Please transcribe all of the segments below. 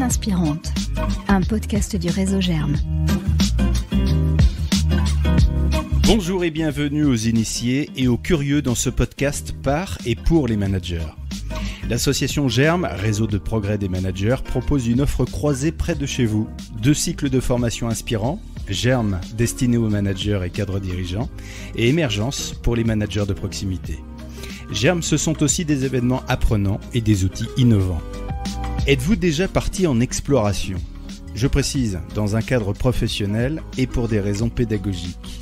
inspirante, un podcast du réseau Germe. Bonjour et bienvenue aux initiés et aux curieux dans ce podcast par et pour les managers. L'association Germe, réseau de progrès des managers, propose une offre croisée près de chez vous. 2 cycles de formation inspirants, Germe destiné aux managers et cadres dirigeants, et Émergence pour les managers de proximité. Germe, ce sont aussi des événements apprenants et des outils innovants. Êtes-vous déjà parti en exploration ? Je précise, dans un cadre professionnel et pour des raisons pédagogiques.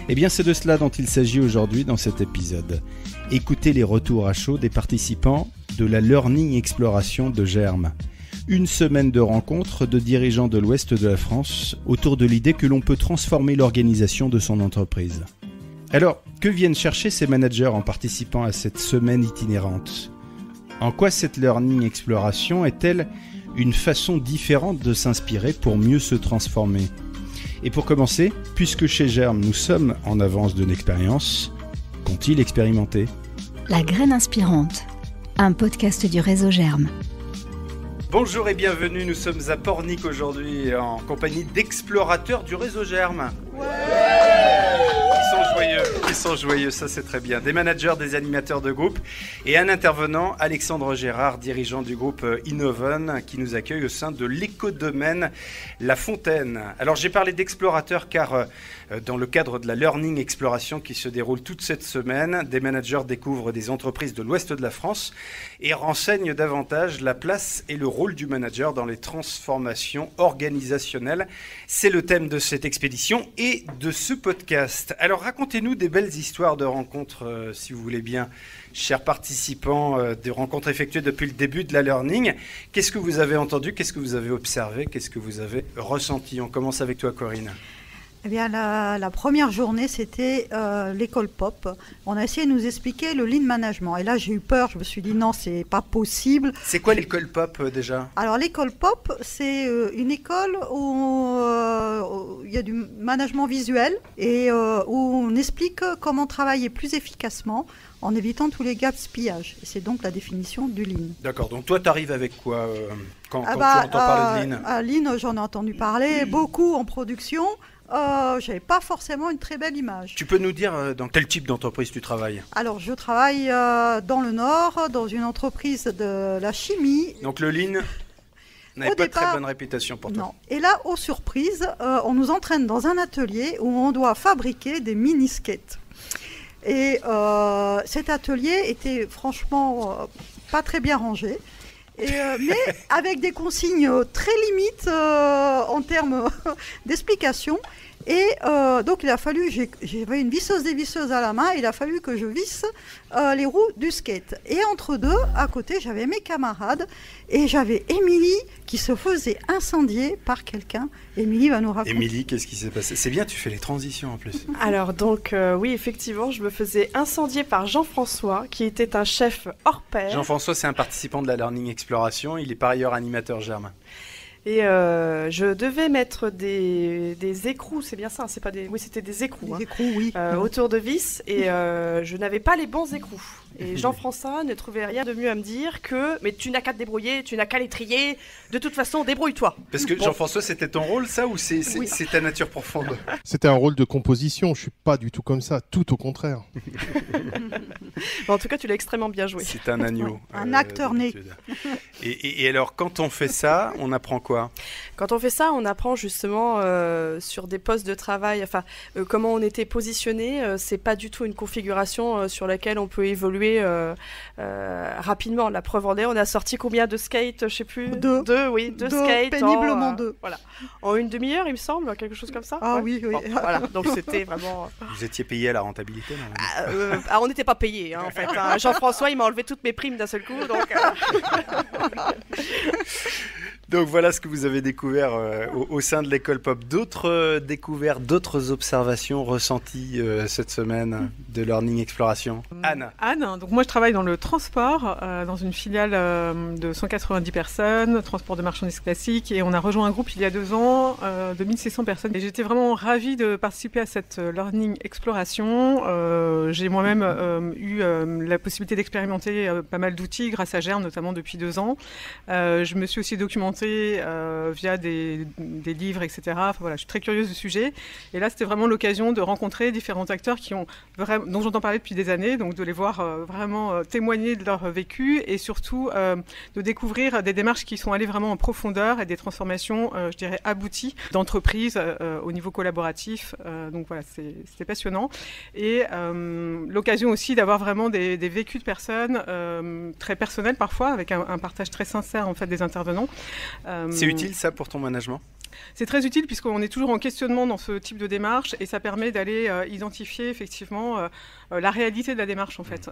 Eh bien, c'est de cela dont il s'agit aujourd'hui dans cet épisode. Écoutez les retours à chaud des participants de la Learning Exploration de Germe. Une semaine de rencontres de dirigeants de l'Ouest de la France autour de l'idée que l'on peut transformer l'organisation de son entreprise. Alors, que viennent chercher ces managers en participant à cette semaine itinérante ? En quoi cette Learning Exploration est-elle une façon différente de s'inspirer pour mieux se transformer ? Et pour commencer, puisque chez Germe nous sommes en avance de l'expérience, qu'ont-ils expérimenté ? La graine inspirante, un podcast du réseau Germe. Bonjour et bienvenue, nous sommes à Pornic aujourd'hui en compagnie d'explorateurs du réseau Germe. Ils sont joyeux, ça c'est très bien. Des managers, des animateurs de groupe et un intervenant, Alexandre Gérard, dirigeant du groupe Innoven, qui nous accueille au sein de l'écodomaine La Fontaine. Alors j'ai parlé d'explorateurs car dans le cadre de la Learning Exploration qui se déroule toute cette semaine, des managers découvrent des entreprises de l'Ouest de la France et renseignent davantage la place et le rôle du manager dans les transformations organisationnelles. C'est le thème de cette expédition et de ce podcast. Alors racontez-nous des belles histoires de rencontres, si vous voulez bien, chers participants, des rencontres effectuées depuis le début de la Learning. Qu'est-ce que vous avez entendu ? Qu'est-ce que vous avez observé ? Qu'est-ce que vous avez ressenti ? On commence avec toi, Corinne. Eh bien, la première journée, c'était l'école POP. On a essayé de nous expliquer le lean management. Et là, j'ai eu peur. Je me suis dit, non, c'est pas possible. C'est quoi l'école POP déjà ? Alors, l'école POP, c'est une école où il y a du management visuel et où on explique comment travailler plus efficacement en évitant tous les gaspillages. Et c'est donc la définition du lean. D'accord. Donc, toi, tu arrives avec quoi quand tu entends parler de lean ? Lean, j'en ai entendu parler beaucoup en production. J'avais pas forcément une très belle image. Tu peux nous dire dans quel type d'entreprise tu travailles ? Alors, je travaille dans le Nord, dans une entreprise de la chimie. Donc, le lean n'avait pas de très bonne réputation pour toi. Non. Et là, aux surprises, on nous entraîne dans un atelier où on doit fabriquer des mini-skates. Et cet atelier était franchement pas très bien rangé. Mais avec des consignes très limites en termes d'explication. Et donc il a fallu, j'avais une visseuse dévisseuse à la main, il a fallu que je visse les roues du skate. Et entre deux, à côté, j'avais mes camarades et j'avais Émilie qui se faisait incendier par quelqu'un. Émilie va nous raconter. Émilie, qu'est-ce qui s'est passé ? C'est bien, tu fais les transitions en plus. Alors donc oui, effectivement, je me faisais incendier par Jean-François, qui était un chef hors pair. Jean-François, c'est un participant de la Learning Exploration, il est par ailleurs animateur Germe. Et je devais mettre des écrous, c'est bien ça, c'est pas des... Oui, c'était des écrous. Des écrous, oui. Autour de vis, et je n'avais pas les bons écrous. Et Jean-François ne trouvait rien de mieux à me dire que « Mais tu n'as qu'à te débrouiller, tu n'as qu'à les trier, de toute façon, débrouille-toi ». Parce que Jean-François, c'était ton rôle, ça, ou c'est ta nature profonde ? C'était un rôle de composition, je suis pas du tout comme ça, tout au contraire. En tout cas, tu l'as extrêmement bien joué. C'est un agneau. Un acteur né. Et alors, quand on fait ça, on apprend quoi ? Quand on fait ça, on apprend justement sur des postes de travail, enfin, comment on était positionné. C'est pas du tout une configuration sur laquelle on peut évoluer rapidement. La preuve en est, on a sorti combien de skates, je sais plus. Deux skates. Péniblement deux. Voilà. En une demi-heure, il me semble, quelque chose comme ça. Ah ouais. oui. Bon, voilà. Donc c'était vraiment. Vous étiez payé à la rentabilité, non ? On n'était pas payé, en fait. Jean-François, il m'a enlevé toutes mes primes d'un seul coup, donc. Donc voilà ce que vous avez découvert au sein de l'école POP. D'autres découvertes, d'autres observations ressenties cette semaine de Learning Exploration. Anne, donc moi je travaille dans le transport, dans une filiale de 190 personnes, transport de marchandises classiques, et on a rejoint un groupe il y a 2 ans de 1600 personnes. Et j'étais vraiment ravie de participer à cette Learning Exploration. J'ai moi-même eu la possibilité d'expérimenter pas mal d'outils grâce à Germe, notamment depuis 2 ans. Je me suis aussi documentée expérimenter via des livres, etc. Enfin, voilà, je suis très curieuse du sujet. Et là, c'était vraiment l'occasion de rencontrer différents acteurs dont j'entends parler depuis des années, donc de les voir vraiment témoigner de leur vécu et surtout de découvrir des démarches qui sont allées vraiment en profondeur et des transformations, je dirais, abouties d'entreprises au niveau collaboratif. Donc voilà, c'était passionnant. Et l'occasion aussi d'avoir vraiment des vécus de personnes très personnels parfois, avec un partage très sincère en fait des intervenants. C'est utile ça pour ton management ? C'est très utile puisqu'on est toujours en questionnement dans ce type de démarche et ça permet d'aller identifier effectivement la réalité de la démarche en fait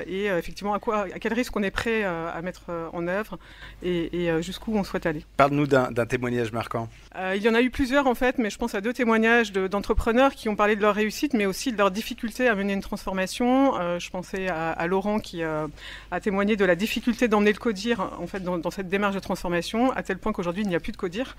et effectivement à quel risque on est prêt à mettre en œuvre et jusqu'où on souhaite aller. Parle-nous d'un témoignage marquant. Il y en a eu plusieurs en fait, mais je pense à 2 témoignages d'entrepreneurs qui ont parlé de leur réussite mais aussi de leur difficulté à mener une transformation. Je pensais à Laurent qui a témoigné de la difficulté d'emmener le CODIR en fait dans cette démarche de transformation à tel point qu'aujourd'hui il n'y a plus de CODIR.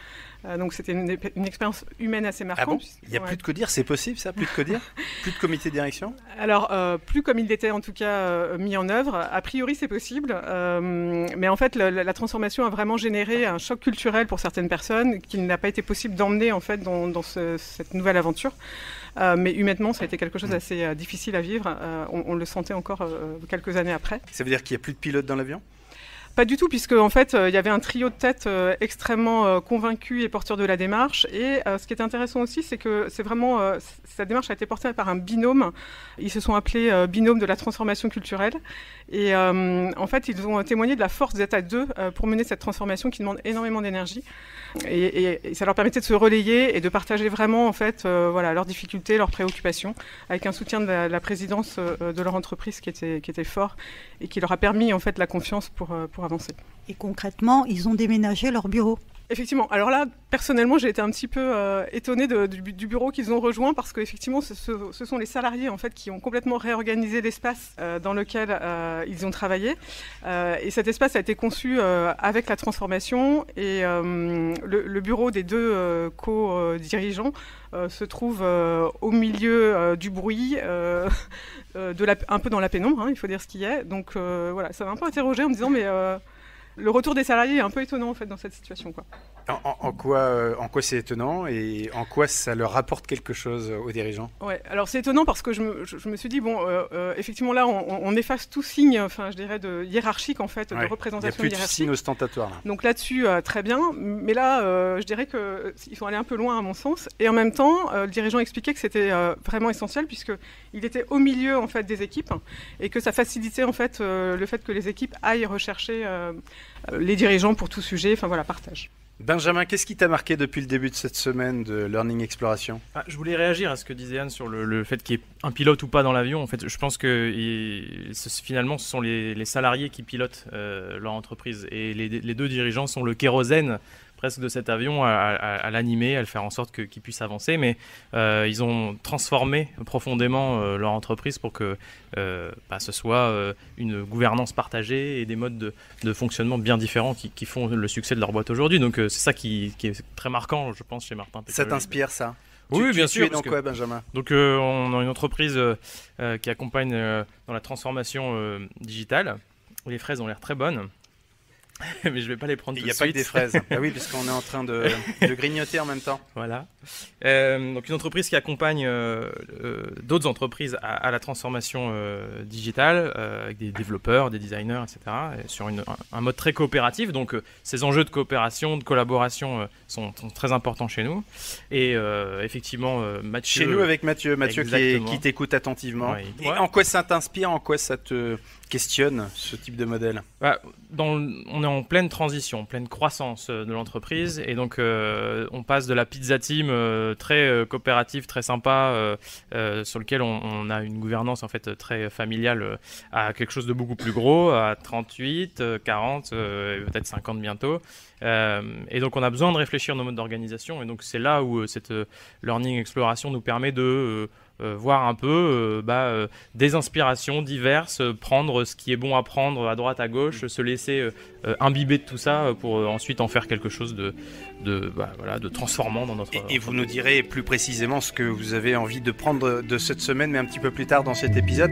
Donc c'était une expérience humaine assez marquante. Ah bon ? Il n'y a plus de CODIR, c'est possible ça ? Plus de CODIR ? Plus de comité de direction ? Alors, plus comme il était en tout cas mis en œuvre. A priori, c'est possible. Mais en fait, la transformation a vraiment généré un choc culturel pour certaines personnes qu'il n'a pas été possible d'emmener en fait dans cette nouvelle aventure. Mais humainement, ça a été quelque chose d'assez difficile à vivre. On le sentait encore quelques années après. Ça veut dire qu'il n'y a plus de pilote dans l'avion ? Pas du tout, puisque en fait, il y avait un trio de têtes extrêmement convaincu et porteur de la démarche. Et ce qui est intéressant aussi, c'est que c'est vraiment cette démarche a été portée par un binôme. Ils se sont appelés binôme de la transformation culturelle. Et en fait, ils ont témoigné de la force d'être à 2 pour mener cette transformation qui demande énormément d'énergie. Et ça leur permettait de se relayer et de partager vraiment en fait, voilà, leurs difficultés, leurs préoccupations, avec un soutien de la présidence de leur entreprise qui était fort et qui leur a permis en fait la confiance pour avancer. Et concrètement, ils ont déménagé leur bureau. Effectivement. Alors là, personnellement, j'ai été un petit peu étonnée du bureau qu'ils ont rejoint parce qu'effectivement, ce sont les salariés en fait qui ont complètement réorganisé l'espace dans lequel ils ont travaillé. Et cet espace a été conçu avec la transformation et le bureau des 2 co-dirigeants se trouve au milieu du bruit, un peu dans la pénombre, hein, il faut dire ce qu'il y a. Donc voilà, ça m'a un peu interrogée en me disant mais le retour des salariés est un peu étonnant en fait dans cette situation, quoi. En quoi c'est étonnant et en quoi ça leur apporte quelque chose aux dirigeants ? Ouais, alors c'est étonnant parce que je me suis dit bon, effectivement là on efface tout signe, enfin je dirais de hiérarchique en fait, de représentation hiérarchique. Il n'y a plus de signe ostentatoire. Là. Donc là-dessus très bien, mais là je dirais que ils sont allés un peu loin à mon sens. Et en même temps, le dirigeant expliquait que c'était vraiment essentiel puisque il était au milieu en fait des équipes et que ça facilitait en fait le fait que les équipes aillent rechercher les dirigeants pour tout sujet, enfin voilà, partage. Benjamin, qu'est-ce qui t'a marqué depuis le début de cette semaine de Learning Exploration ? Je voulais réagir à ce que disait Anne sur le fait qu'il y ait un pilote ou pas dans l'avion. En fait, je pense que finalement, ce sont les salariés qui pilotent leur entreprise et les 2 dirigeants sont le kérosène presque de cet avion à l'animer, à le faire en sorte qu'il puisse avancer. Mais ils ont transformé profondément leur entreprise pour que ce soit une gouvernance partagée et des modes de fonctionnement bien différents qui font le succès de leur boîte aujourd'hui. Donc c'est ça qui est très marquant, je pense, chez Martin Technologies. Ça t'inspire, ça ? Oui, bien sûr. Tu es dans quoi, Benjamin ? Donc on a une entreprise qui accompagne dans la transformation digitale. Les fraises ont l'air très bonnes. Mais je vais pas les prendre tout de suite. Il n'y a pas que des fraises. Ah oui, puisqu'on est en train de grignoter en même temps. Voilà. Donc une entreprise qui accompagne d'autres entreprises à la transformation digitale, avec des développeurs, des designers, etc. Sur un mode très coopératif. Donc ces enjeux de coopération, de collaboration sont très importants chez nous. Et effectivement, Mathieu... Chez nous avec Mathieu qui t'écoute attentivement. Oui. Et en quoi ça t'inspire, en quoi ça te questionne, ce type de modèle ? On est en pleine transition, en pleine croissance de l'entreprise et donc on passe de la pizza team très coopérative, très sympa, sur lequel on a une gouvernance en fait très familiale à quelque chose de beaucoup plus gros, à 38, 40, peut-être 50 bientôt. Et donc on a besoin de réfléchir nos modes d'organisation et donc c'est là où cette Learning Exploration nous permet de voir un peu des inspirations diverses, prendre ce qui est bon à prendre à droite, à gauche, se laisser imbiber de tout ça pour ensuite en faire quelque chose de transformant dans notre... Et vous nous direz plus précisément ce que vous avez envie de prendre de cette semaine, mais un petit peu plus tard dans cet épisode.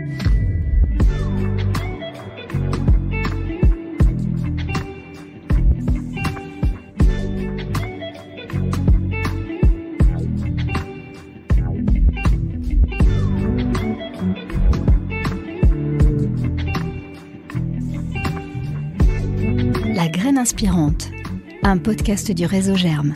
Inspirante, un podcast du réseau Germe.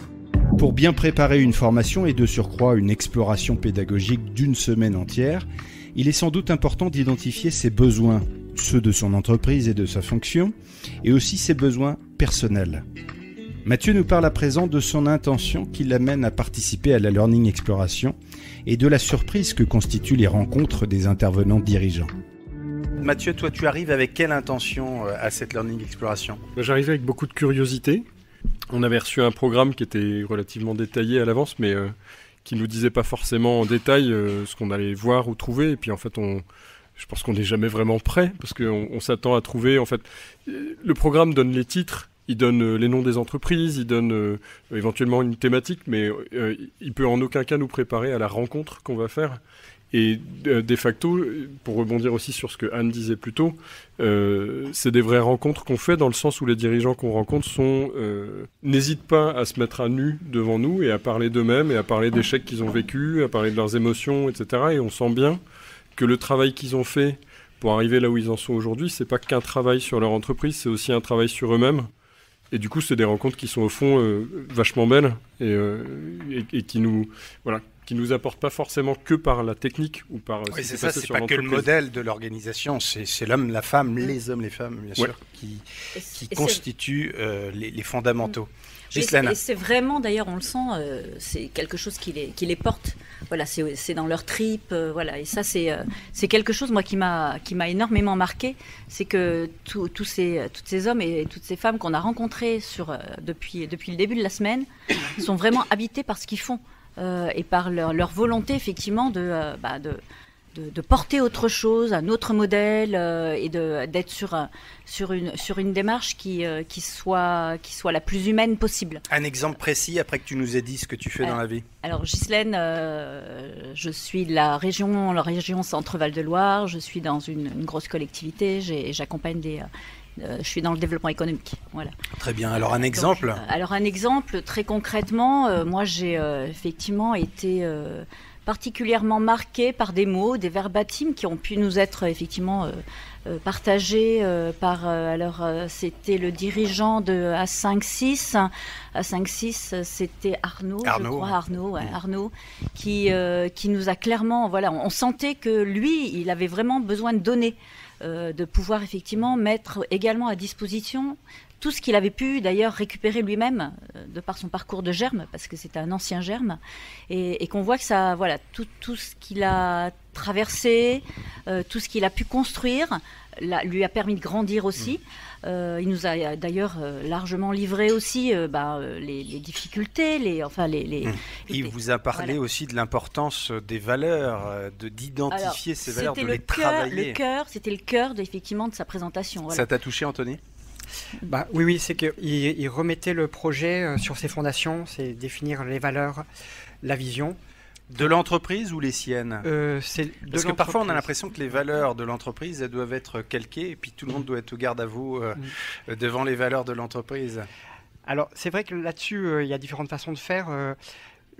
Pour bien préparer une formation et de surcroît une exploration pédagogique d'une semaine entière, il est sans doute important d'identifier ses besoins, ceux de son entreprise et de sa fonction, et aussi ses besoins personnels. Mathieu nous parle à présent de son intention qui l'amène à participer à la Learning Exploration et de la surprise que constituent les rencontres des intervenants dirigeants. Mathieu, toi, tu arrives avec quelle intention à cette Learning Exploration ? J'arrivais avec beaucoup de curiosité. On avait reçu un programme qui était relativement détaillé à l'avance, mais qui ne nous disait pas forcément en détail ce qu'on allait voir ou trouver. Et puis en fait, je pense qu'on n'est jamais vraiment prêt, parce qu'on s'attend à trouver... En fait, le programme donne les titres, il donne les noms des entreprises, il donne éventuellement une thématique, mais il peut en aucun cas nous préparer à la rencontre qu'on va faire. Et de facto, pour rebondir aussi sur ce que Anne disait plus tôt, c'est des vraies rencontres qu'on fait dans le sens où les dirigeants qu'on rencontre n'hésitent pas à se mettre à nu devant nous et à parler d'eux-mêmes et à parler d'échecs qu'ils ont vécus, à parler de leurs émotions, etc. Et on sent bien que le travail qu'ils ont fait pour arriver là où ils en sont aujourd'hui, c'est pas qu'un travail sur leur entreprise, c'est aussi un travail sur eux-mêmes. Et du coup, c'est des rencontres qui sont au fond vachement belles et qui nous apportent pas forcément que par la technique ou par. Oui, c'est ça. C'est pas que le modèle de l'organisation. C'est l'homme, la femme, les hommes, les femmes, bien sûr, qui constituent les fondamentaux. Et c'est vraiment, d'ailleurs, on le sent, c'est quelque chose qui les porte. Voilà, c'est dans leur tripes, voilà. Et ça, c'est quelque chose, moi, qui m'a énormément marqué, c'est que tous ces hommes et toutes ces femmes qu'on a rencontrés depuis le début de la semaine sont vraiment habités par ce qu'ils font et par leur volonté, effectivement, de porter autre chose, un autre modèle et d'être sur une démarche qui soit la plus humaine possible. Un exemple précis après que tu nous aies dit ce que tu fais dans la vie. Alors Ghislaine, je suis de la région Centre-Val de Loire, je suis dans une grosse collectivité, j'accompagne je suis dans le développement économique. Voilà. Très bien. Alors un exemple ? Alors un exemple, très concrètement, moi j'ai effectivement été particulièrement marquée par des mots, des verbatims qui ont pu nous être effectivement partagés par... c'était le dirigeant de A56. A56, c'était Arnaud, je crois, Arnaud, qui nous a clairement... Voilà, on sentait que lui, il avait vraiment besoin de donner, de pouvoir effectivement mettre également à disposition tout ce qu'il avait pu d'ailleurs récupérer lui-même de par son parcours de Germe, parce que c'était un ancien Germe, et qu'on voit que ça, voilà, tout ce qu'il a traversé, tout ce qu'il a pu construire, lui a permis de grandir aussi. Il nous a d'ailleurs largement livré aussi les difficultés, Il vous a parlé aussi de l'importance des valeurs, d'identifier ces valeurs, de les travailler. C'était le cœur effectivement de sa présentation. Voilà. Ça t'a touché, Anthony ? Oui, c'est qu'il remettait le projet sur ses fondations, c'est définir les valeurs, la vision. De l'entreprise ou les siennes ? Parce que parfois on a l'impression que les valeurs de l'entreprise, elles doivent être calquées et puis tout le monde doit être au garde à vous devant les valeurs de l'entreprise. Alors c'est vrai que là-dessus, il y a différentes façons de faire.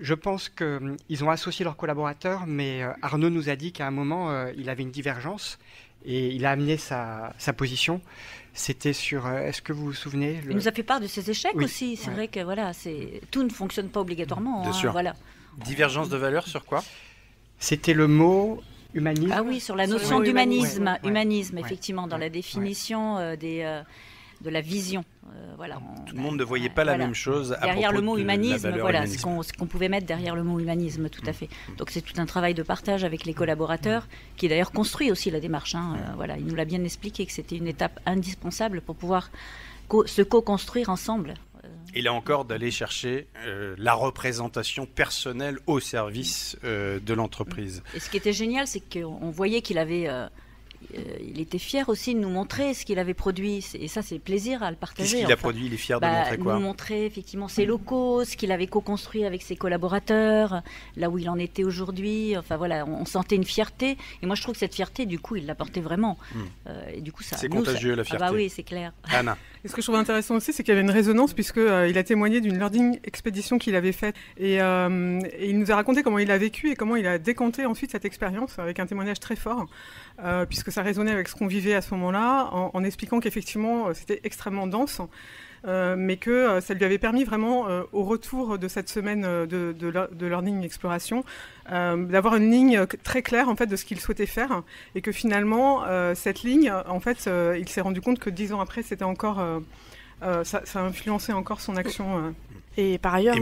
Je pense qu'ils ont associé leurs collaborateurs, mais Arnaud nous a dit qu'à un moment, il avait une divergence et il a amené sa position. C'était sur... Est-ce que vous vous souvenez Il nous a fait part de ses échecs aussi. C'est vrai que voilà, tout ne fonctionne pas obligatoirement. Bien sûr. Voilà. Divergence de valeurs sur quoi ? C'était le mot humanisme. Ah oui, sur la notion d'humanisme. Humanisme, effectivement, dans la définition de la vision. Tout le monde ne voyait pas la même chose à derrière propos le mot humanisme, humanisme. ce qu'on pouvait mettre derrière le mot humanisme, tout à fait. Donc c'est tout un travail de partage avec les collaborateurs, qui d'ailleurs construit aussi la démarche. Il nous l'a bien expliqué que c'était une étape indispensable pour pouvoir se co-construire ensemble. Et là encore, d'aller chercher la représentation personnelle au service de l'entreprise. Et ce qui était génial, c'est qu'on voyait qu'il avait... il était fier aussi de nous montrer ce qu'il avait produit. Et ça, c'est plaisir à le partager. Qu'est-ce qu'il a produit ? Il est fier de montrer quoi ? Nous montrer effectivement ses locaux, ce qu'il avait co-construit avec ses collaborateurs, là où il en était aujourd'hui. Enfin voilà, on sentait une fierté. Et moi, je trouve que cette fierté, du coup, il la portait vraiment. Et du coup, c'est contagieux, la fierté. Oui, c'est clair. Anna. Et ce que je trouve intéressant aussi, c'est qu'il y avait une résonance, puisqu'il a témoigné d'une learning expédition qu'il avait faite. Et il nous a raconté comment il a vécu et comment il a décanté ensuite cette expérience avec un témoignage très fort, puisque ça résonnait avec ce qu'on vivait à ce moment-là, en expliquant qu'effectivement, c'était extrêmement dense. mais que ça lui avait permis vraiment, au retour de cette semaine de Learning Exploration, d'avoir une ligne très claire en fait, de ce qu'il souhaitait faire, et que finalement, cette ligne, en fait, il s'est rendu compte que 10 ans après, c'était encore, ça influençait encore son action. Et par ailleurs,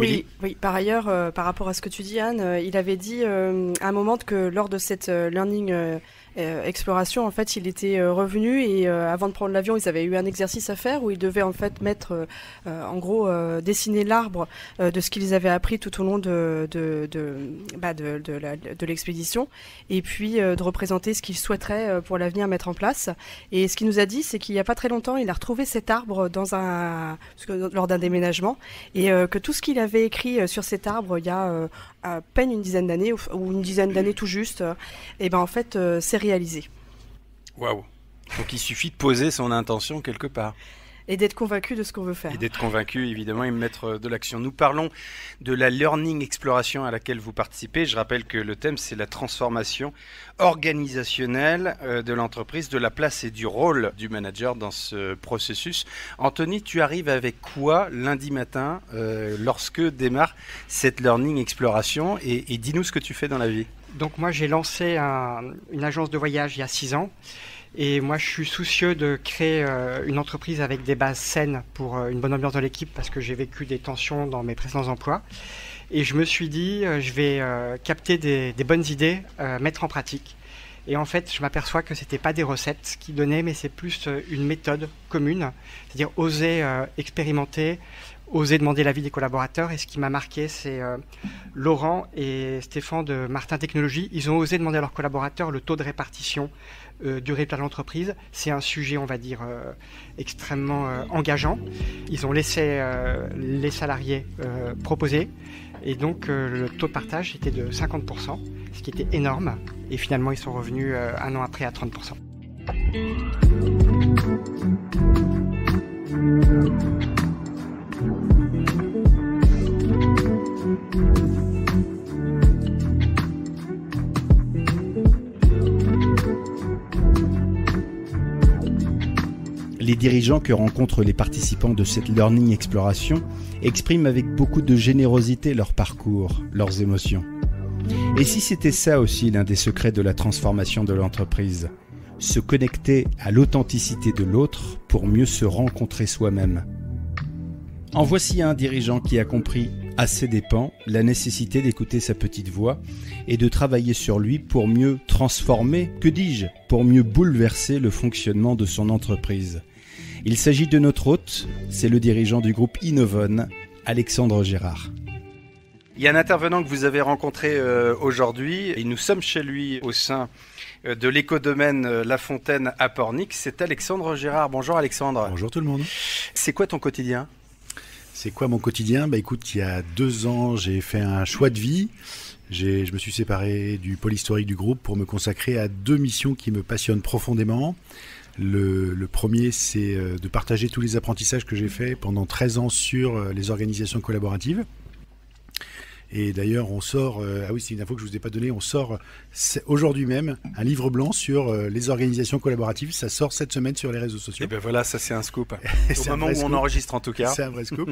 par ailleurs, par rapport à ce que tu dis, Anne, il avait dit à un moment que lors de cette learning exploration, en fait, il était revenu et avant de prendre l'avion, ils avaient eu un exercice à faire où ils devaient en fait mettre, en gros, dessiner l'arbre de ce qu'ils avaient appris tout au long de l'expédition, et puis de représenter ce qu'ils souhaiteraient pour l'avenir mettre en place. Et ce qu'il nous a dit, c'est qu'il n'y a pas très longtemps, il a retrouvé cet arbre lors d'un déménagement, et que tout ce qu'il avait écrit sur cet arbre il y a à peine une dizaine d'années, ou une dizaine d'années tout juste, et ben en fait, c'est réalisé. Waouh! Donc il suffit de poser son intention quelque part. Et d'être convaincu de ce qu'on veut faire. Et d'être convaincu, évidemment, et mettre de l'action. Nous parlons de la Learning Exploration à laquelle vous participez. Je rappelle que le thème, c'est la transformation organisationnelle de l'entreprise, de la place et du rôle du manager dans ce processus. Anthony, tu arrives avec quoi lundi matin lorsque démarre cette Learning Exploration, et dis-nous ce que tu fais dans la vie. Donc moi, j'ai lancé une agence de voyage il y a 6 ans. Et moi, je suis soucieux de créer une entreprise avec des bases saines pour une bonne ambiance dans l'équipe, parce que j'ai vécu des tensions dans mes précédents emplois. Et je me suis dit, je vais capter des bonnes idées, mettre en pratique. Et en fait, je m'aperçois que c'était pas des recettes qui donnaient, mais c'est plus une méthode commune, c'est-à-dire oser expérimenter, oser demander l'avis des collaborateurs. Et ce qui m'a marqué, c'est Laurent et Stéphane de Martin Technologies. Ils ont osé demander à leurs collaborateurs le taux de répartition du résultat de l'entreprise. C'est un sujet, on va dire, extrêmement engageant. Ils ont laissé les salariés proposer, et donc le taux de partage était de 50%, ce qui était énorme. Et finalement, ils sont revenus un an après à 30%. Les dirigeants que rencontrent les participants de cette Learning Exploration expriment avec beaucoup de générosité leur parcours, leurs émotions. Et si c'était ça aussi l'un des secrets de la transformation de l'entreprise, se connecter à l'authenticité de l'autre pour mieux se rencontrer soi-même. En voici un dirigeant qui a compris, à ses dépens, la nécessité d'écouter sa petite voix et de travailler sur lui pour mieux transformer, pour mieux bouleverser le fonctionnement de son entreprise. Il s'agit de notre hôte, c'est le dirigeant du groupe Innovon, Alexandre Gérard. Il y a un intervenant que vous avez rencontré aujourd'hui, et nous sommes chez lui au sein de l'écodomaine La Fontaine à Pornic. C'est Alexandre Gérard. Bonjour Alexandre. Bonjour tout le monde. C'est quoi ton quotidien ? C'est quoi mon quotidien ? Écoute, il y a 2 ans, j'ai fait un choix de vie. Je me suis séparé du pôle historique du groupe pour me consacrer à 2 missions qui me passionnent profondément. Le premier, c'est de partager tous les apprentissages que j'ai faits pendant 13 ans sur les organisations collaboratives. Et d'ailleurs, on sort, c'est une info que je ne vous ai pas donnée, on sort aujourd'hui même un livre blanc sur les organisations collaboratives. Ça sort cette semaine sur les réseaux sociaux. Et ben voilà, ça c'est un scoop. Au moment où on enregistre en tout cas. C'est un vrai scoop.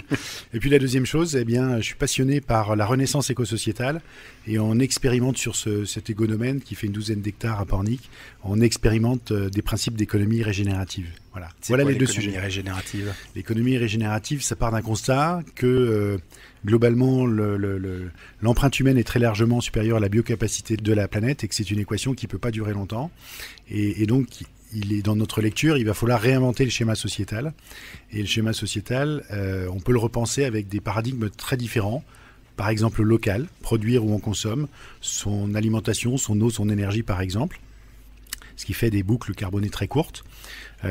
Et puis la deuxième chose, je suis passionné par la renaissance éco-sociétale et on expérimente sur cet écodomaine qui fait une 12aine d'hectares à Pornic, on expérimente des principes d'économie régénérative. Voilà les 2 sujets. Régénérative. L'économie régénérative, ça part d'un constat que globalement, l'empreinte humaine est très largement supérieure à la biocapacité de la planète et que c'est une équation qui ne peut pas durer longtemps. Et donc, il est dans notre lecture, il va falloir réinventer le schéma sociétal. Et le schéma sociétal, on peut le repenser avec des paradigmes très différents. Par exemple, le local, produire où on consomme, son alimentation, son eau, son énergie par exemple. Ce qui fait des boucles carbonées très courtes.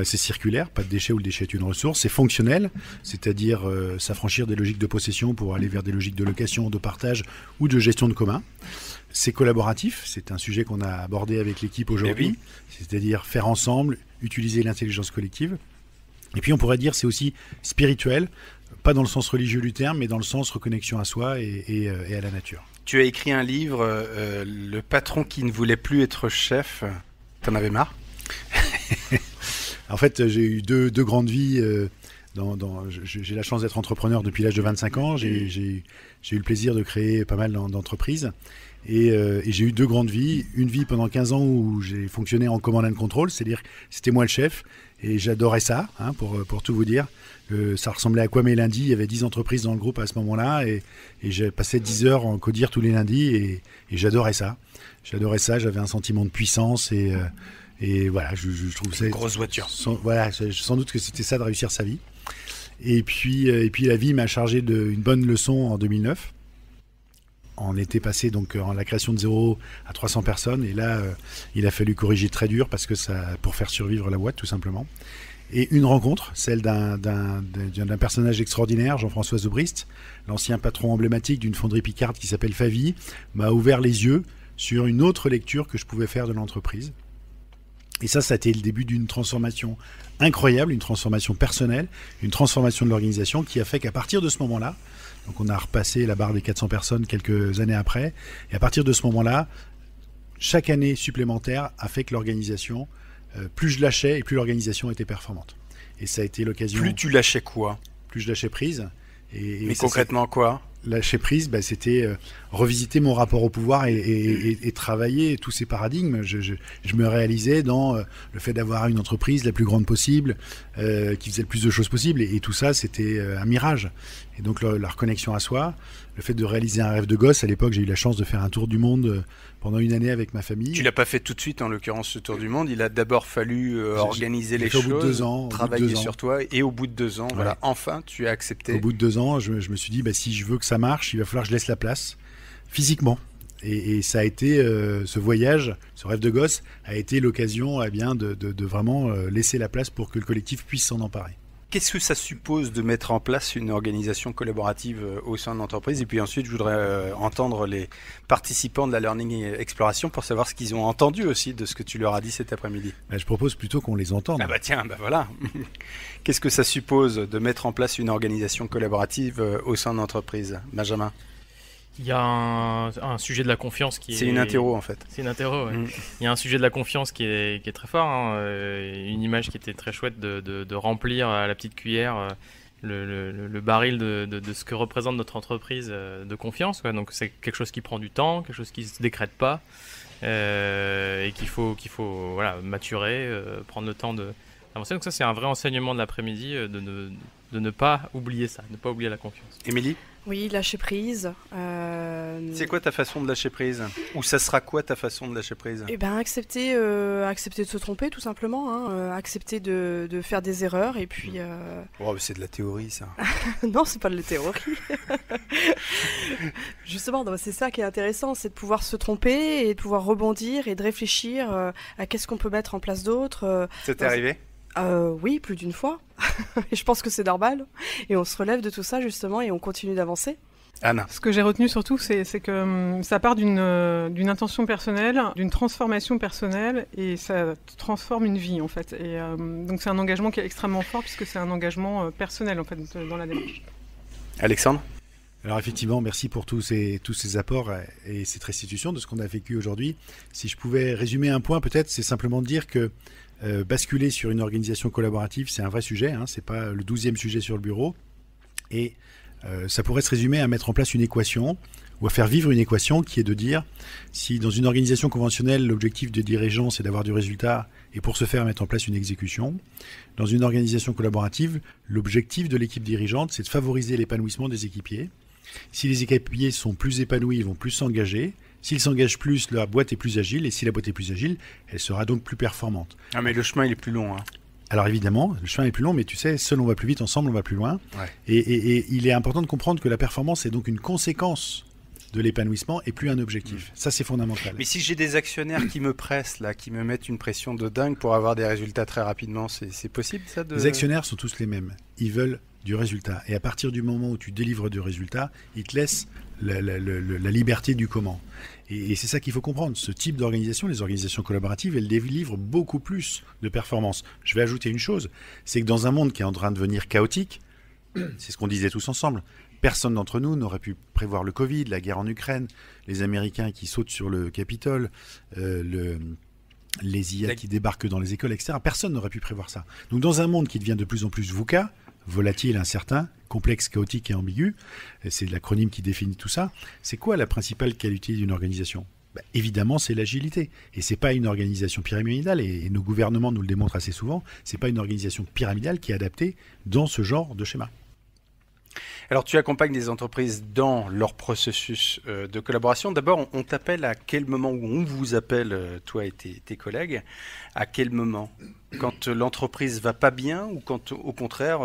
C'est circulaire, pas de déchets où le déchet est une ressource. C'est fonctionnel, c'est-à-dire s'affranchir des logiques de possession pour aller vers des logiques de location, de partage ou de gestion de commun. C'est collaboratif, c'est un sujet qu'on a abordé avec l'équipe aujourd'hui, c'est-à-dire faire ensemble, utiliser l'intelligence collective. Et puis on pourrait dire c'est aussi spirituel, pas dans le sens religieux du terme, mais dans le sens reconnexion à soi et à la nature. Tu as écrit un livre, Le patron qui ne voulait plus être chef. T'en avais marre ? En fait, j'ai eu deux grandes vies J'ai la chance d'être entrepreneur depuis l'âge de 25 ans. J'ai eu le plaisir de créer pas mal d'entreprises. Et j'ai eu 2 grandes vies. Une vie pendant 15 ans où j'ai fonctionné en command and control, c'est-à-dire c'était moi le chef. Et j'adorais ça, hein, pour tout vous dire. Ça ressemblait à quoi mes lundis. Il y avait 10 entreprises dans le groupe à ce moment-là. Et j'ai passé 10 heures en codir tous les lundis. Et j'adorais ça. J'avais un sentiment de puissance. Et voilà, je trouve ça... Une grosse voiture. Sans doute que c'était ça de réussir sa vie. Et puis la vie m'a chargé d'une bonne leçon en 2009. On était passé donc en la création de 0 à 300 personnes. Et là, il a fallu corriger très dur pour faire survivre la boîte, tout simplement. Et une rencontre, celle d'un personnage extraordinaire, Jean-François Zobrist, l'ancien patron emblématique d'une fonderie picarde qui s'appelle Favie, m'a ouvert les yeux sur une autre lecture que je pouvais faire de l'entreprise. Et ça a été le début d'une transformation incroyable, une transformation personnelle, une transformation de l'organisation qui a fait qu'à partir de ce moment-là, donc on a repassé la barre des 400 personnes quelques années après, et à partir de ce moment-là, chaque année supplémentaire a fait que l'organisation, plus je lâchais et plus l'organisation était performante. Et ça a été l'occasion... Plus tu lâchais quoi ? Plus je lâchais prise. Mais concrètement quoi ? Lâcher prise, c'était revisiter mon rapport au pouvoir et travailler tous ces paradigmes. Je me réalisais dans le fait d'avoir une entreprise la plus grande possible, qui faisait le plus de choses possible. Et tout ça, c'était un mirage. Et donc la reconnexion à soi, le fait de réaliser un rêve de gosse. À l'époque, j'ai eu la chance de faire un tour du monde pendant une année avec ma famille. Tu l'as pas fait tout de suite, en l'occurrence, ce tour du monde. Il a d'abord fallu organiser les choses, au bout de 2 ans, travailler sur toi. Et au bout de 2 ans, voilà, enfin, tu as accepté. Au bout de 2 ans, je me suis dit, si je veux que ça marche, il va falloir que je laisse la place physiquement. Et ça a été ce voyage, ce rêve de gosse, a été l'occasion de vraiment laisser la place pour que le collectif puisse s'en emparer. Qu'est-ce que ça suppose de mettre en place une organisation collaborative au sein de l'entreprise ? Et puis ensuite, je voudrais entendre les participants de la Learning Exploration pour savoir ce qu'ils ont entendu aussi de ce que tu leur as dit cet après-midi. Je propose plutôt qu'on les entende. Voilà. Qu'est-ce que ça suppose de mettre en place une organisation collaborative au sein de l'entreprise ? Benjamin ? Il y a un sujet de la confiance qui est... C'est une interro en fait. C'est une interro, ouais. Il y a un sujet de la confiance qui est très fort, hein. Une image qui était très chouette de remplir à la petite cuillère le baril de ce que représente notre entreprise de confiance, quoi. Donc c'est quelque chose qui prend du temps, quelque chose qui ne se décrète pas et qu'il faut maturer, prendre le temps d'avancer. Donc ça c'est un vrai enseignement de l'après-midi de ne pas oublier ça, de ne pas oublier la confiance. Émilie ? Oui, lâcher prise. C'est quoi ta façon de lâcher prise ? Ou ça sera quoi ta façon de lâcher prise ? Accepter de se tromper tout simplement, hein. Accepter de faire des erreurs et puis... c'est de la théorie ça. Non, c'est pas de la théorie. Justement, c'est ça qui est intéressant, c'est de pouvoir se tromper et de pouvoir rebondir et de réfléchir à qu'est-ce qu'on peut mettre en place d'autre. Ça t'est arrivé ? Oui, plus d'une fois. Et je pense que c'est normal. Et on se relève de tout ça, justement, et on continue d'avancer. Anna. Ce que j'ai retenu surtout, c'est que ça part d'une intention personnelle, d'une transformation personnelle, et ça transforme une vie, en fait. Et donc c'est un engagement qui est extrêmement fort, puisque c'est un engagement personnel, en fait, dans la démarche. Alexandre ? Alors effectivement, merci pour tous ces apports et cette restitution de ce qu'on a vécu aujourd'hui. Si je pouvais résumer un point, peut-être, c'est simplement de dire que basculer sur une organisation collaborative, c'est un vrai sujet, hein, c'est pas le 12e sujet sur le bureau. Et ça pourrait se résumer à mettre en place une équation ou à faire vivre une équation qui est de dire si dans une organisation conventionnelle, l'objectif de dirigeant, c'est d'avoir du résultat et pour ce faire mettre en place une exécution. Dans une organisation collaborative, l'objectif de l'équipe dirigeante, c'est de favoriser l'épanouissement des équipiers. Si les équipiers sont plus épanouis, ils vont plus s'engager. S'ils s'engagent plus, la boîte est plus agile. Et si la boîte est plus agile, elle sera donc plus performante. Ah mais le chemin, il est plus long. Hein. Alors évidemment, le chemin est plus long, mais tu sais, seul on va plus vite, ensemble on va plus loin. Ouais. Et il est important de comprendre que la performance est donc une conséquence de l'épanouissement et plus un objectif. Ça, c'est fondamental. Mais si j'ai des actionnaires qui me pressent, là, qui me mettent une pression de dingue pour avoir des résultats très rapidement, c'est possible ça de... Les actionnaires sont tous les mêmes. Ils veulent du résultat. Et à partir du moment où tu délivres du résultat, ils te laissent la liberté du comment. Et c'est ça qu'il faut comprendre. Ce type d'organisation, les organisations collaboratives, elles délivrent beaucoup plus de performance. Je vais ajouter une chose, c'est que dans un monde qui est en train de devenir chaotique, c'est ce qu'on disait tous ensemble, personne d'entre nous n'aurait pu prévoir le Covid, la guerre en Ukraine, les Américains qui sautent sur le Capitole, les IA qui débarquent dans les écoles, etc. Personne n'aurait pu prévoir ça. Donc dans un monde qui devient de plus en plus VUCA, volatile, incertain, complexe, chaotique et ambigu. C'est l'acronyme qui définit tout ça. C'est quoi la principale qualité d'une organisation ? Évidemment, c'est l'agilité. Et c'est pas une organisation pyramidale, et nos gouvernements nous le démontrent assez souvent, c'est pas une organisation pyramidale qui est adaptée dans ce genre de schéma. Alors, tu accompagnes des entreprises dans leur processus de collaboration. D'abord, on t'appelle à quel moment, ou on vous appelle, toi et tes collègues, à quel moment ? Quand l'entreprise va pas bien, ou quand, au contraire,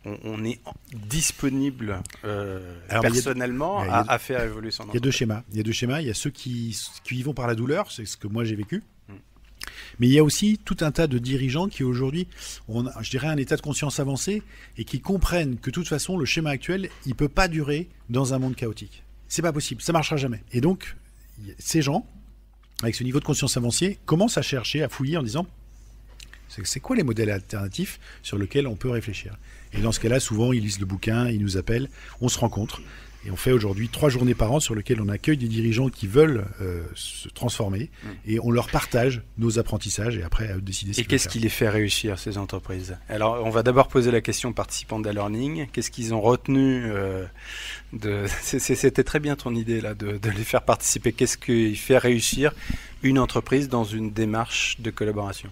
on est disponible personnellement à faire évoluer son entreprise ? Il y a deux schémas. Il y a ceux qui y vont par la douleur, c'est ce que moi j'ai vécu. Mais il y a aussi tout un tas de dirigeants qui aujourd'hui ont, je dirais, un état de conscience avancé et qui comprennent que de toute façon, le schéma actuel, il ne peut pas durer dans un monde chaotique. C'est pas possible, ça ne marchera jamais. Et donc, ces gens, avec ce niveau de conscience avancé, commencent à chercher, à fouiller en disant c'est quoi les modèles alternatifs sur lesquels on peut réfléchir. Et dans ce cas-là, souvent, ils lisent le bouquin, ils nous appellent, on se rencontre. Et on fait aujourd'hui 3 journées par an sur lesquelles on accueille des dirigeants qui veulent se transformer et on leur partage nos apprentissages et après à eux de décider ce qu'ils veulent faire. Et qu'est-ce qui les fait réussir, ces entreprises ? Alors, on va d'abord poser la question aux participants d'E-Learning. Qu'est-ce qu'ils ont retenu C'était très bien ton idée là, de les faire participer. Qu'est-ce qui fait réussir une entreprise dans une démarche de collaboration ?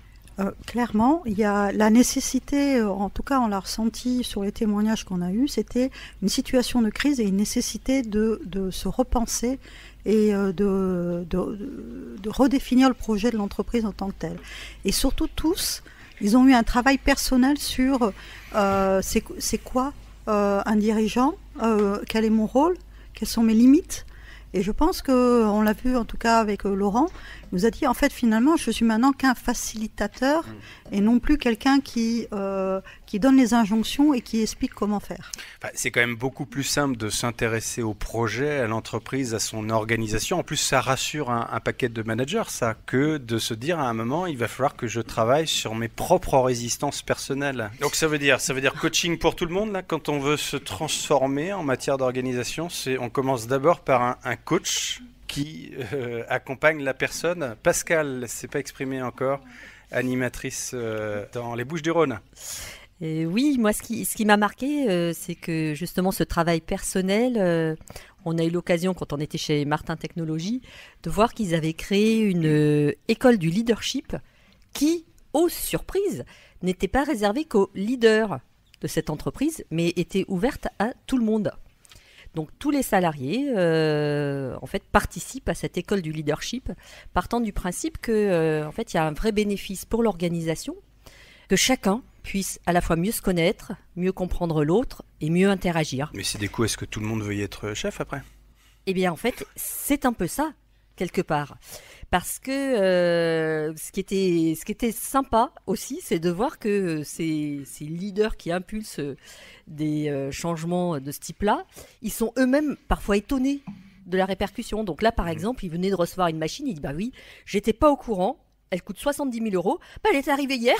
Clairement, il y a la nécessité, en tout cas on l'a ressenti sur les témoignages qu'on a eus, c'était une situation de crise et une nécessité de se repenser et de redéfinir le projet de l'entreprise en tant que tel. Et surtout tous, ils ont eu un travail personnel sur c'est quoi un dirigeant, quel est mon rôle, quelles sont mes limites. Et je pense qu'on l'a vu en tout cas avec Laurent, il nous a dit en fait finalement je suis maintenant qu'un facilitateur et non plus quelqu'un qui donne les injonctions et qui explique comment faire. C'est quand même beaucoup plus simple de s'intéresser au projet, à l'entreprise, à son organisation. En plus ça rassure un paquet de managers ça, que de se dire à un moment il va falloir que je travaille sur mes propres résistances personnelles. Donc ça veut dire coaching pour tout le monde là, quand on veut se transformer en matière d'organisation, on commence d'abord par un coach qui accompagne la personne. Pascal, c'est pas exprimé encore, animatrice dans les Bouches-du-Rhône. Oui, moi ce qui m'a marqué, c'est que justement ce travail personnel, on a eu l'occasion quand on était chez Martin Technologies de voir qu'ils avaient créé une école du leadership qui, aux surprises, n'était pas réservée qu'aux leaders de cette entreprise, mais était ouverte à tout le monde. Donc tous les salariés en fait participent à cette école du leadership, partant du principe que en fait il y a un vrai bénéfice pour l'organisation, que chacun puisse à la fois mieux se connaître, mieux comprendre l'autre et mieux interagir. Mais c'est des coups, est-ce que tout le monde veut y être chef après ? Eh bien en fait c'est un peu ça quelque part. Parce que ce qui était sympa aussi, c'est de voir que ces leaders qui impulsent des changements de ce type-là, ils sont eux-mêmes parfois étonnés de la répercussion. Donc là, par exemple, il venait de recevoir une machine, il dit « Bah oui, j'étais pas au courant, elle coûte 70 000 €, bah elle est arrivée hier !»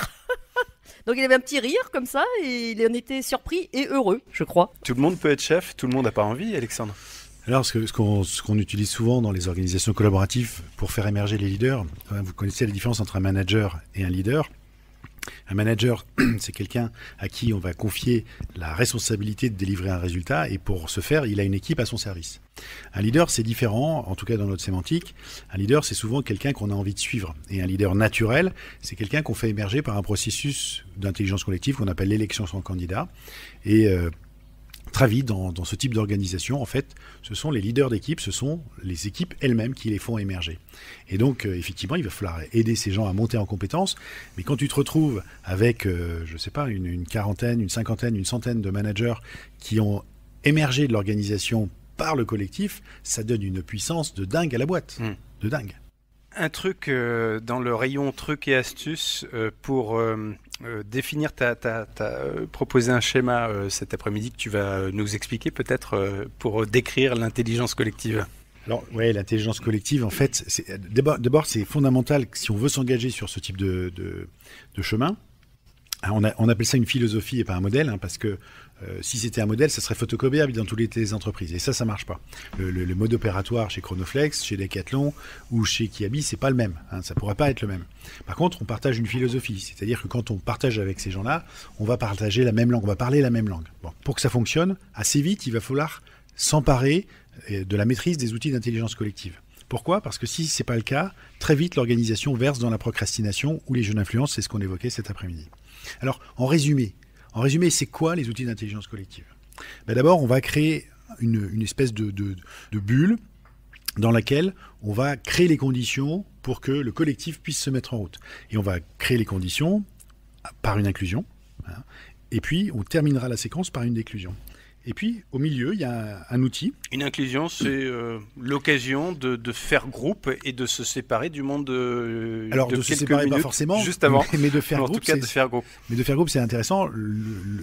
Donc il avait un petit rire comme ça, et il en était surpris et heureux, je crois. Tout le monde peut être chef, tout le monde n'a pas envie, Alexandre ? Alors, ce qu'on utilise souvent dans les organisations collaboratives pour faire émerger les leaders, vous connaissez la différence entre un manager et un leader. Un manager, c'est quelqu'un à qui on va confier la responsabilité de délivrer un résultat et pour ce faire, il a une équipe à son service. Un leader, c'est différent, en tout cas dans notre sémantique. Un leader, c'est souvent quelqu'un qu'on a envie de suivre. Et un leader naturel, c'est quelqu'un qu'on fait émerger par un processus d'intelligence collective qu'on appelle l'élection sans candidat. Et très vite, dans ce type d'organisation, en fait, ce sont les leaders d'équipe, ce sont les équipes elles-mêmes qui les font émerger. Et donc, effectivement, il va falloir aider ces gens à monter en compétences. Mais quand tu te retrouves avec, je ne sais pas, une quarantaine, une cinquantaine, une centaine de managers qui ont émergé de l'organisation par le collectif, ça donne une puissance de dingue à la boîte. De dingue. Un truc dans le rayon trucs et astuces pour définir, proposer un schéma cet après-midi que tu vas nous expliquer peut-être pour décrire l'intelligence collective. Alors, ouais, l'intelligence collective, en fait, d'abord, c'est fondamental si on veut s'engager sur ce type de chemin. On appelle ça une philosophie et pas un modèle, hein, parce que si c'était un modèle, ça serait photocopiable dans toutes les entreprises. Et ça marche pas. Le mode opératoire chez Chronoflex, chez Decathlon ou chez Kiabi, c'est pas le même. Hein, ça pourrait pas être le même. Par contre, on partage une philosophie. C'est-à-dire que quand on partage avec ces gens-là, on va partager la même langue, on va parler la même langue. Bon, pour que ça fonctionne, assez vite, il va falloir s'emparer de la maîtrise des outils d'intelligence collective. Pourquoi ? Parce que si ce n'est pas le cas, très vite l'organisation verse dans la procrastination ou les jeux d'influence, c'est ce qu'on évoquait cet après-midi. Alors, en résumé, c'est quoi les outils d'intelligence collective ? D'abord, on va créer une espèce de bulle dans laquelle on va créer les conditions pour que le collectif puisse se mettre en route. Et on va créer les conditions par une inclusion, hein, et puis on terminera la séquence par une déclusion. Et puis, au milieu, il y a un outil. Une inclusion, c'est l'occasion de faire groupe et de se séparer du monde Alors, de se séparer pas forcément, juste avant. Mais de faire groupe, en tout cas, de faire groupe. Mais de faire groupe, c'est intéressant.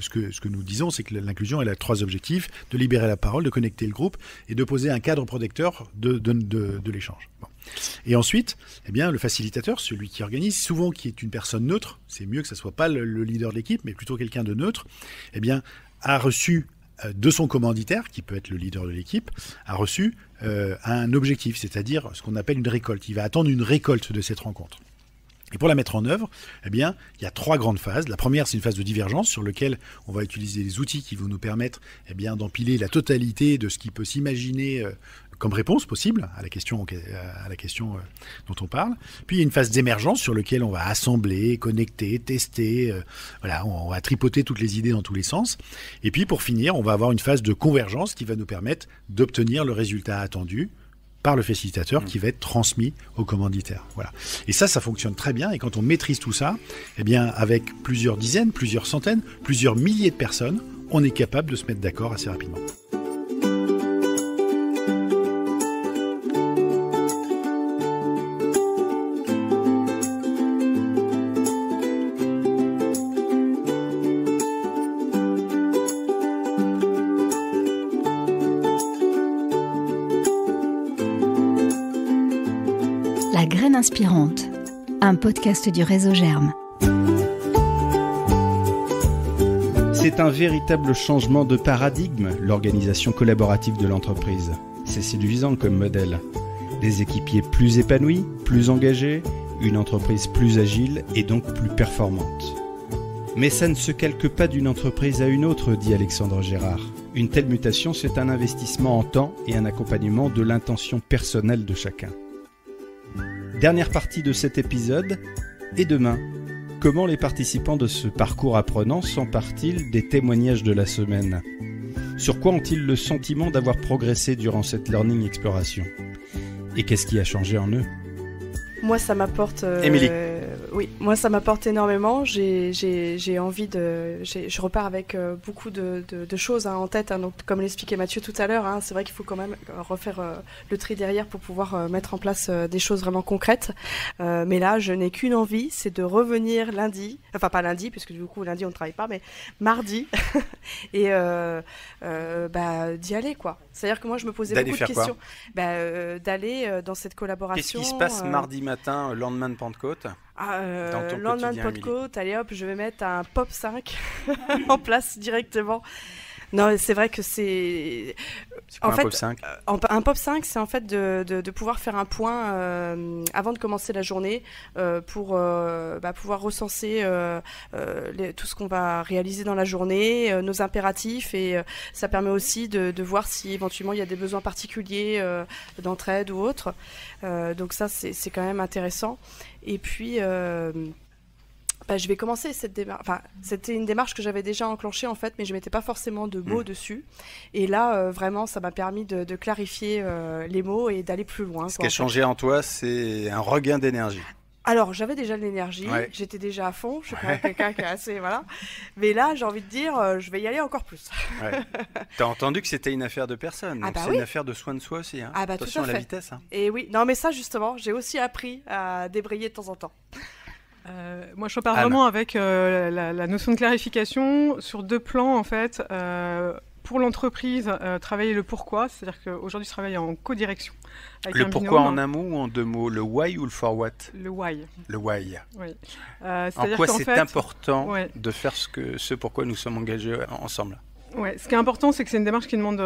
Ce que nous disons, c'est que l'inclusion, elle a 3 objectifs. De libérer la parole, de connecter le groupe et de poser un cadre protecteur de l'échange. Bon. Et ensuite, eh bien, le facilitateur, celui qui organise, souvent qui est une personne neutre, c'est mieux que ça ne soit pas le leader de l'équipe, mais plutôt quelqu'un de neutre, eh bien, a reçu de son commanditaire, qui peut être le leader de l'équipe, a reçu un objectif, c'est-à-dire ce qu'on appelle une récolte. Il va attendre une récolte de cette rencontre. Et pour la mettre en œuvre, eh bien, il y a 3 grandes phases. La première, c'est une phase de divergence sur laquelle on va utiliser les outils qui vont nous permettre eh bien, d'empiler la totalité de ce qui peut s'imaginer comme réponse possible à la question dont on parle. Puis il y a une phase d'émergence sur laquelle on va assembler, connecter, tester. Voilà, on va tripoter toutes les idées dans tous les sens. Et puis pour finir, on va avoir une phase de convergence qui va nous permettre d'obtenir le résultat attendu par le facilitateur qui va être transmis au commanditaire. Voilà. Et ça fonctionne très bien. Et quand on maîtrise tout ça, eh bien, avec plusieurs dizaines, plusieurs centaines, plusieurs milliers de personnes, on est capable de se mettre d'accord assez rapidement. La graine inspirante, un podcast du réseau Germe. C'est un véritable changement de paradigme, l'organisation collaborative de l'entreprise. C'est séduisant comme modèle. Des équipiers plus épanouis, plus engagés, une entreprise plus agile et donc plus performante. Mais ça ne se calque pas d'une entreprise à une autre, dit Alexandre Gérard. Une telle mutation, c'est un investissement en temps et un accompagnement de l'intention personnelle de chacun. Dernière partie de cet épisode, et demain, comment les participants de ce parcours apprenant s'emparent-ils des témoignages de la semaine ? Sur quoi ont-ils le sentiment d'avoir progressé durant cette learning exploration ? Et qu'est-ce qui a changé en eux ? Moi, ça m'apporte. Émilie. Oui, moi, ça m'apporte énormément. J'ai envie de. Je repars avec beaucoup de choses en tête. Hein, donc, comme l'expliquait Mathieu tout à l'heure, hein, c'est vrai qu'il faut quand même refaire le tri derrière pour pouvoir mettre en place des choses vraiment concrètes. Mais là, je n'ai qu'une envie, c'est de revenir lundi. Enfin, pas lundi, puisque du coup, lundi, on ne travaille pas, mais mardi. Et d'y aller, quoi. C'est-à-dire que moi, je me posais beaucoup de questions. D'aller dans cette collaboration. Qu'est-ce qui se passe mardi matin, lendemain de Pentecôte ? Lendemain de Pentecôte, allez hop, je vais mettre un POP 5 en place directement. Non, c'est vrai que c'est quoi, en fait, un POP 5 un POP 5, c'est en fait de pouvoir faire un point avant de commencer la journée pour pouvoir recenser tout ce qu'on va réaliser dans la journée, nos impératifs, et ça permet aussi de voir si éventuellement il y a des besoins particuliers d'entraide ou autre. Donc ça, c'est quand même intéressant. Et puis je vais commencer cette démarche. Enfin, c'était une démarche que j'avais déjà enclenchée en fait, mais je mettais pas forcément de mots dessus. Et là, vraiment, ça m'a permis de clarifier les mots et d'aller plus loin. Ce qui a changé en toi, c'est un regain d'énergie. Alors, j'avais déjà de l'énergie, j'étais déjà à fond, je suis quand même quelqu'un qui est assez... Voilà. Mais là, j'ai envie de dire, je vais y aller encore plus. T'as entendu que c'était une affaire de personne, donc c'est une affaire de soin de soi aussi. Hein. Attention à la vitesse. Hein. Et oui, non mais ça justement, j'ai aussi appris à débrayer de temps en temps. Moi, je repars vraiment avec la notion de clarification sur 2 plans, en fait. pour l'entreprise, travailler le pourquoi, c'est-à-dire qu'aujourd'hui, je travaille en co-direction. Le pourquoi en un mot ou en deux mots? Le why ou le for what? Le why. Le why. Oui. En quoi c'est important de faire ce pourquoi nous sommes engagés ensemble? Ouais, ce qui est important, c'est que c'est une démarche qui demande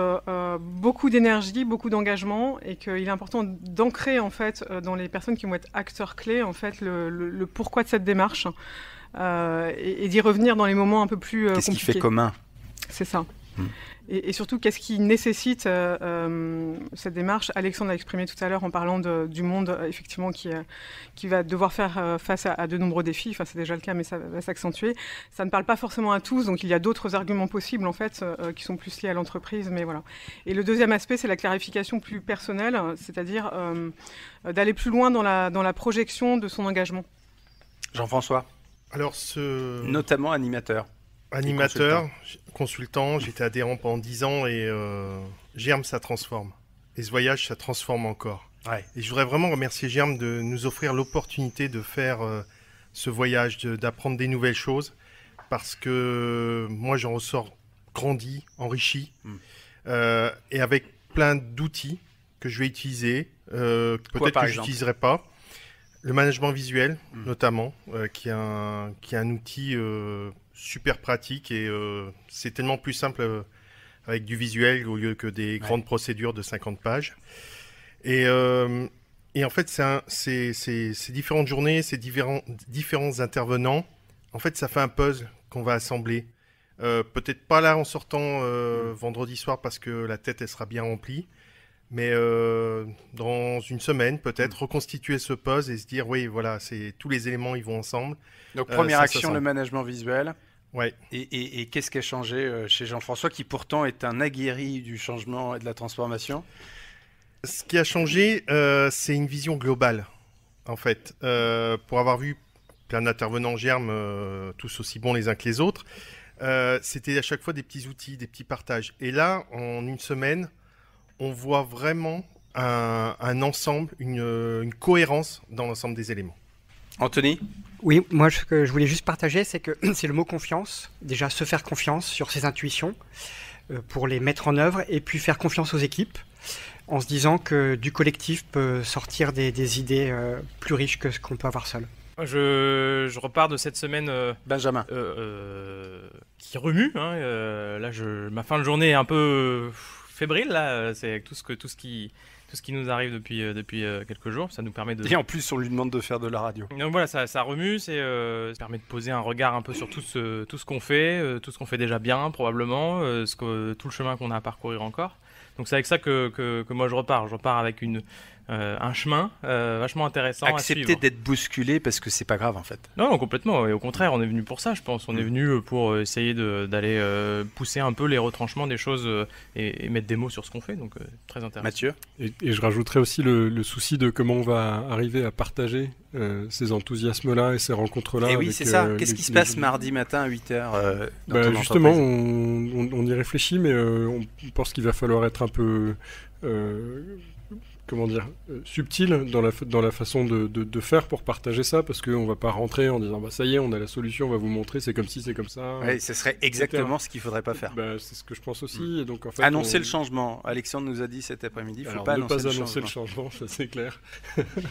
beaucoup d'énergie, beaucoup d'engagement, et qu'il est important d'ancrer en fait dans les personnes qui vont être acteurs clés en fait le pourquoi de cette démarche et d'y revenir dans les moments un peu plus compliqués. Qu'est-ce qui fait commun? C'est ça. Et surtout, qu'est-ce qui nécessite cette démarche? Alexandre a exprimé tout à l'heure en parlant du monde, effectivement, qui va devoir faire face à de nombreux défis. Enfin, c'est déjà le cas, mais ça va s'accentuer. Ça ne parle pas forcément à tous, donc il y a d'autres arguments possibles, en fait, qui sont plus liés à l'entreprise, mais voilà. Et le deuxième aspect, c'est la clarification plus personnelle, c'est-à-dire d'aller plus loin dans la projection de son engagement. Jean-François? Alors, notamment animateur. Animateur, consultant, j'étais adhérent pendant 10 ans et Germ, ça transforme. Et ce voyage, ça transforme encore. Ouais. Et je voudrais vraiment remercier Germ de nous offrir l'opportunité de faire ce voyage, d'apprendre des nouvelles choses, parce que moi, j'en ressors grandi, enrichi, et avec plein d'outils que je vais utiliser, peut-être que je n'utiliserai pas. Le management visuel, notamment, qui est un outil super pratique et c'est tellement plus simple avec du visuel au lieu que des grandes procédures de 50 pages. Et en fait, ces différentes journées, ces différents intervenants, en fait, ça fait un puzzle qu'on va assembler. Peut-être pas là en sortant vendredi soir parce que la tête, elle sera bien remplie. Mais dans une semaine, peut-être, reconstituer ce puzzle et se dire, oui, voilà, tous les éléments, ils vont ensemble. Donc, première action, le management visuel. Ouais. Et qu'est-ce qui a changé chez Jean-François, qui pourtant est un aguerri du changement et de la transformation? Ce qui a changé, c'est une vision globale, en fait. Pour avoir vu plein d'intervenants Germ, tous aussi bons les uns que les autres, c'était à chaque fois des petits outils, des petits partages. Et là, en une semaine, on voit vraiment un ensemble, une cohérence dans l'ensemble des éléments. Anthony? Oui, moi ce que je voulais juste partager, c'est que c'est le mot confiance. Déjà, se faire confiance sur ses intuitions pour les mettre en œuvre et puis faire confiance aux équipes en se disant que du collectif peut sortir des idées plus riches que ce qu'on peut avoir seul. Je repars de cette semaine Benjamin qui remue. Là, ma fin de journée est un peu fébrile. Là, c'est avec tout ce qui nous arrive depuis quelques jours. Ça nous permet de... Et en plus, on lui demande de faire de la radio. Donc voilà, ça remue. Ça permet de poser un regard un peu sur tout ce qu'on fait, tout ce qu'on fait déjà bien, probablement, tout le chemin qu'on a à parcourir encore. Donc c'est avec ça que moi je repars. Je repars avec un chemin vachement intéressant à suivre. Accepter d'être bousculé parce que c'est pas grave en fait. Non, complètement. Et au contraire, on est venu pour ça, je pense. On est venu pour essayer d'aller pousser un peu les retranchements des choses et mettre des mots sur ce qu'on fait. Donc très intéressant. Mathieu? Et je rajouterais aussi le souci de comment on va arriver à partager ces enthousiasmes-là et ces rencontres-là. Et oui, c'est ça. Qu'est-ce qui se passe mardi matin à 8h justement, on y réfléchit, mais on pense qu'il va falloir être un peu... subtil dans la façon de faire pour partager ça, parce qu'on ne va pas rentrer en disant ça y est, on a la solution, on va vous montrer, c'est comme ci, c'est comme ça. Oui, ce serait exactement ce qu'il ne faudrait pas faire. C'est ce que je pense aussi. Et donc, en fait, annoncer le changement. Alexandre nous a dit cet après-midi, il ne faut pas annoncer le changement. Ça c'est clair.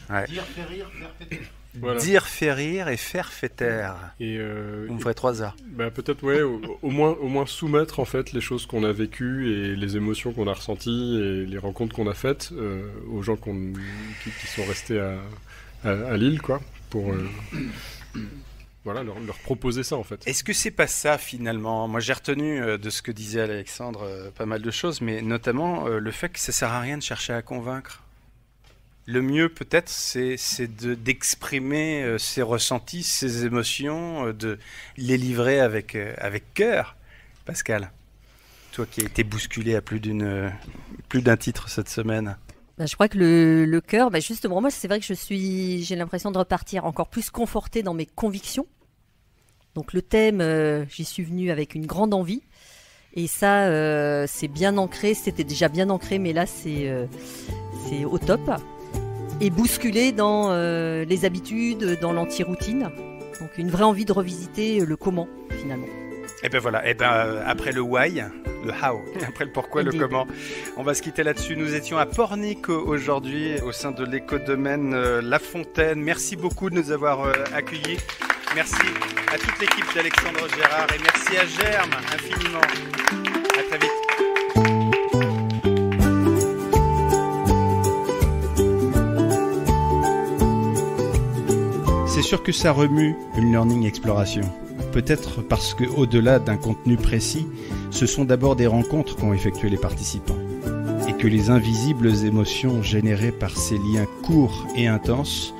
Ouais. Dire, faire rire, faire fêter. Voilà. Dire, faire rire et faire fêter. Et on me ferait 3 heures. Peut-être, ouais, au moins soumettre en fait les choses qu'on a vécues et les émotions qu'on a ressenties et les rencontres qu'on a faites aux gens qui sont restés à Lille, quoi, pour voilà, leur proposer ça en fait. Est-ce que c'est pas ça finalement? Moi j'ai retenu de ce que disait Alexandre pas mal de choses, mais notamment le fait que ça sert à rien de chercher à convaincre. Le mieux peut-être c'est d'exprimer ses ressentis, ses émotions, de les livrer avec cœur. Pascal, toi qui as été bousculé à plus d'un titre cette semaine. Je crois que le cœur, justement, moi c'est vrai que j'ai l'impression de repartir encore plus confortée dans mes convictions. Donc le thème, j'y suis venue avec une grande envie. Et ça, c'est bien ancré, c'était déjà bien ancré, mais là c'est au top. Et bousculé dans les habitudes, dans l'anti-routine. Donc une vraie envie de revisiter le comment, finalement. Et ben voilà, après le why, le how, après le pourquoi, le comment. On va se quitter là-dessus. Nous étions à Pornic aujourd'hui, au sein de l'écodomaine La Fontaine. Merci beaucoup de nous avoir accueillis. Merci à toute l'équipe d'Alexandre Gérard et merci à Germe infiniment. À très vite. C'est sûr que ça remue une learning exploration. Peut-être parce que, au-delà d'un contenu précis, ce sont d'abord des rencontres qu'ont effectué les participants. Et que les invisibles émotions générées par ces liens courts et intenses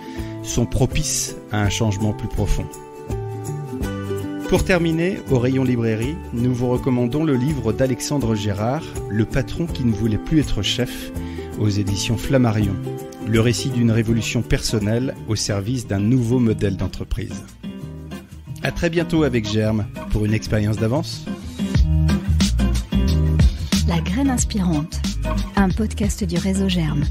sont propices à un changement plus profond. Pour terminer, au rayon librairie, nous vous recommandons le livre d'Alexandre Gérard, Le patron qui ne voulait plus être chef, aux éditions Flammarion. Le récit d'une révolution personnelle au service d'un nouveau modèle d'entreprise. À très bientôt avec Germe pour une expérience d'avance. La graine inspirante, un podcast du réseau Germe.